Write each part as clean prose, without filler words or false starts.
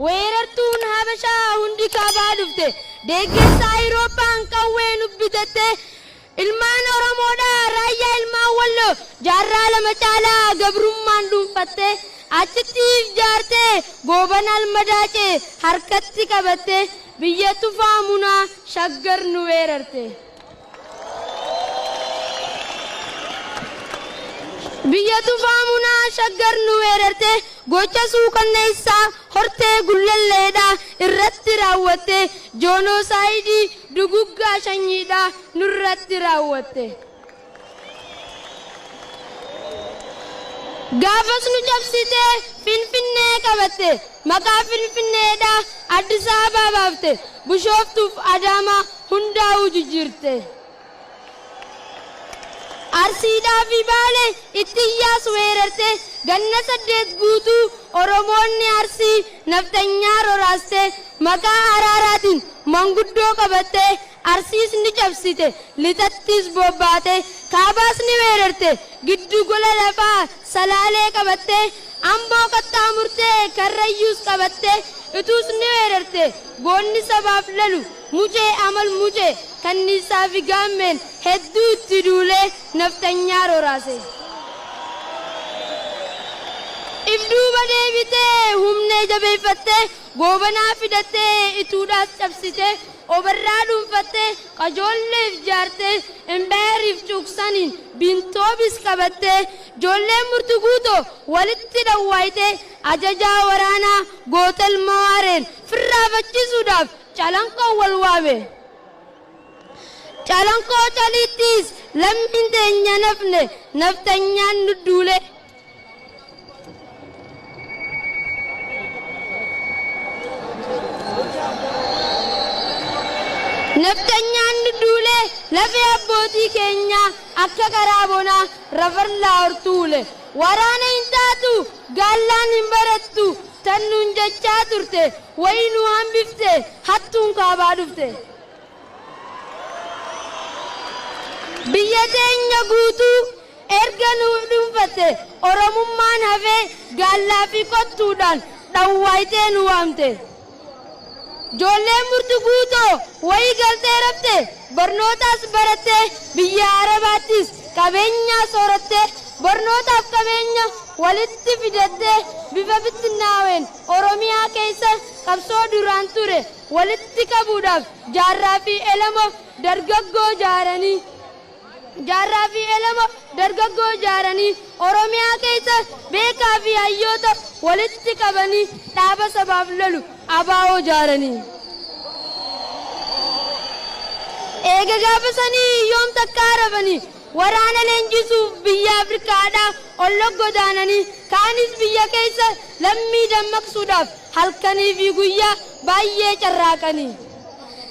weerartuun habashaa hundi kaabaa dhufte deeggarsa Awurooppaan qawwee nubbitatte ilmaan Oromoodhaa raayyaa ilmaan Walloo jaarraa lama caalaa gabrummaan dhuunfatte achitti ijaartee gooban almadaacee harkatti qabatte biyya tufaa munaa shaggar nu weerarte. biyya tufaa munaa shaggar nu weerarte gocha suukanneessaa hortee gullalleedhaa irratti raawwatte joonosaayidii duguggaa shanyiidhaa nurratti raawwatte. gaafas nu cabsitee finfinnee qabatte maqaa finfinneedhaa Addis Ababaa baafte Bishooftuuf Adaamaa hundaa'uu jijjiirte. Arsiidhaa fi Baalee itti iyyaas weerarte ganna 8 guutuu Oromoonni Arsii naftanyaa roraaste maqaa araaraatiin manguddoo qabatte Arsiis ni cabsite lixattis bobbaate kaabaas ni weerarte giddu gola lafaa Salaalee qabatte Amboo qaxxaamurtee Karrayyuus qabatte ituus ni weerarte goonni sabaaf lalu mucee amal mucee kanniisaa fi gaammeen hedduu itti duulee naftanyaa roraase. Ibduuba deebitee humnee jabeeffattee goobanaa fidattee ituudhaas cabsite obarraa dhuunfattee qajoolleef jaartee imbeeriif cuuqsaniin bintoobis qabattee joolleen murtu guutoo walitti dhawwaayitee ajajaa waraanaa gootal mawaareen firraafachisuudhaaf calanqoo wal waame. Calankoo caliittis lammiin teenya nafne naftanyaan nu duule. Naftanyaan nu duule lafee abbootii keenyaa akka karaa bonaa rafarlaa hortuule. Waraana hin taatu gaallaan hin barattu tan nuun jechaa turte wayii nu hambifte hattuun kaabaa dhufte. biyya teenya guutuu erga nu dhuunfatte Oromummaan hafee gaallaa fi kottuudhaan dhawwaayitee nu waamte. Joolleen murtu guutoo wayii galtee rafte barnootaas baratte biyya Arabaattis qabeenyaa sooratte barnootaaf qabeenya walitti fidatte bifa bittinnaaween Oromiyaa keessa qabsoo duraan ture walitti qabuudhaaf jaarraa fi elama dargaggoo jaaranii. Jaarraa fi elama dargaggoo jaaranii Oromiyaa keessa beekaa fi hayyoota walitti qabanii dhaaba sabaaf lolu abaa'oo jaaranii. Eega gaafasanii yoom takkaa rafanii waraana leenjisuuf biyya Afrikaadhaa olla godaananii kaanis biyya keessa lammii dammaqsuudhaaf halkanii fi guyyaa baay'ee carraaqanii.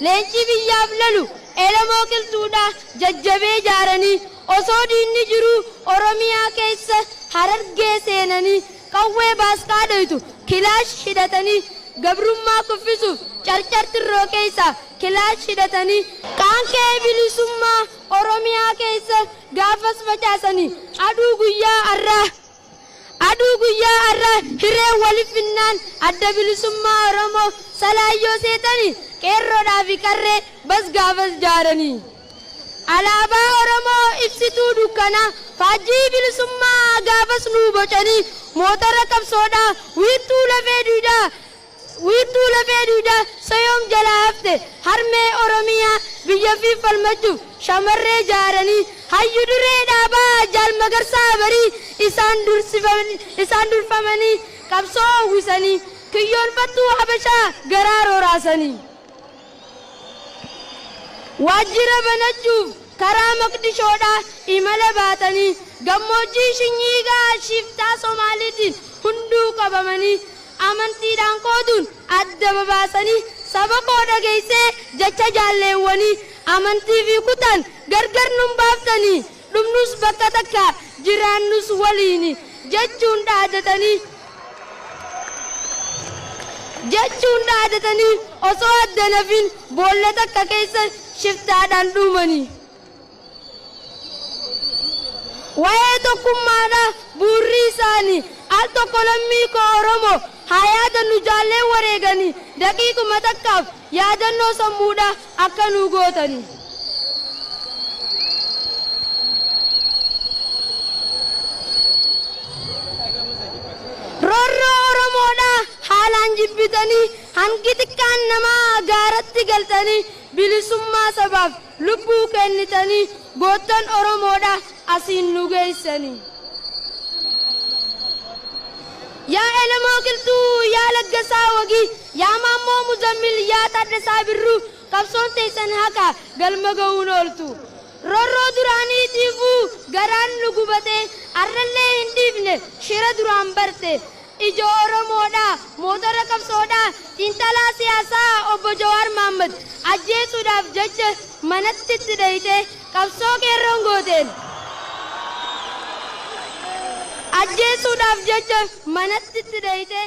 Leenci biyyaaf lolu Elamoo qilxuudhaa jajjabee jaaranii osoo diinni jiru Oromiyaa keessa Harargee seenanii qawwee baaskaa dhoytu kilaash hidhatanii gabrummaa kuffisuuf carcartirroo keessa kilaash hidhatanii qaanqee bilisummaa Oromiyaa keessa gaafas facaasanii aduu guyyaa arraa hiree waliif finnaan adda bilisummaa Oromoo salaayyoo seetanii qeerroodhaa fi qarree bas gaafas jaaranii. Alaabaa Oromoo ibsituu dukkanaa faajjii bilisummaa gaafas nuu bocanii motora qabsoodhaa wiirtuu lafee duudaa soyoom jalaa hafte harmee Oromiyaa biyya fi falmachuuf shamarree jaaranii hayyu duree dhaabaa jaal magarsaa barii isaan durfamanii qabsoo uwwisanii kiyyoonfattuu habashaa garaa rooraasanii. Waajjira banachuuf karaa Maqdishoodhaa imala baatanii gammoojjii Shinyiigaa shiftaa Somaaliitiin hunduu qabamanii amantiidhaan qooduun adda babaasanii saba koo dhageessee jecha jaalleewwanii amantii fi kutaan gargar nun baaftanii dhumnus bakka takka jiraannus waliini jechuun dhaadatanii osoo adda nafin boolla takka keessa shiftaadhaan dhumanii. Waa'ee tokkummaadhaa buurri isaanii al tokko lammii koo Oromoo haa yaadannu jaalleen wareeganii daqiiquma takkaaf yaadannoo sammuudha akka nu gootanii. Roorroo Oromoodha haalaan jibbitanii hangi xiqqaan namaa gaaratti galtanii bilisummaa sabaaf lubbuu kennitanii goottan Oromoodha asiin nu geessanii. Yaa Elemoo Qilxuu, yaa Laggasaa Wagii, yaa Maammoo Muzammil, yaa Taaddasaa Birruu, qabsoon teessan haqa galma ga'uun ooltu. Roorroo duraaniitiifuu garaan nu gubate arrallee hin dhiifne shira duraan barte. Ija Oromoodha, motora qabsoodha, xiinxalaa siyaasaa obbo Jawaar Mohaammed ajjeesuudhaaf jecha manatti itti dhayite qabsoo qeerroon gooteen. Ajjeesuudhaaf jecha manatti itti dhayite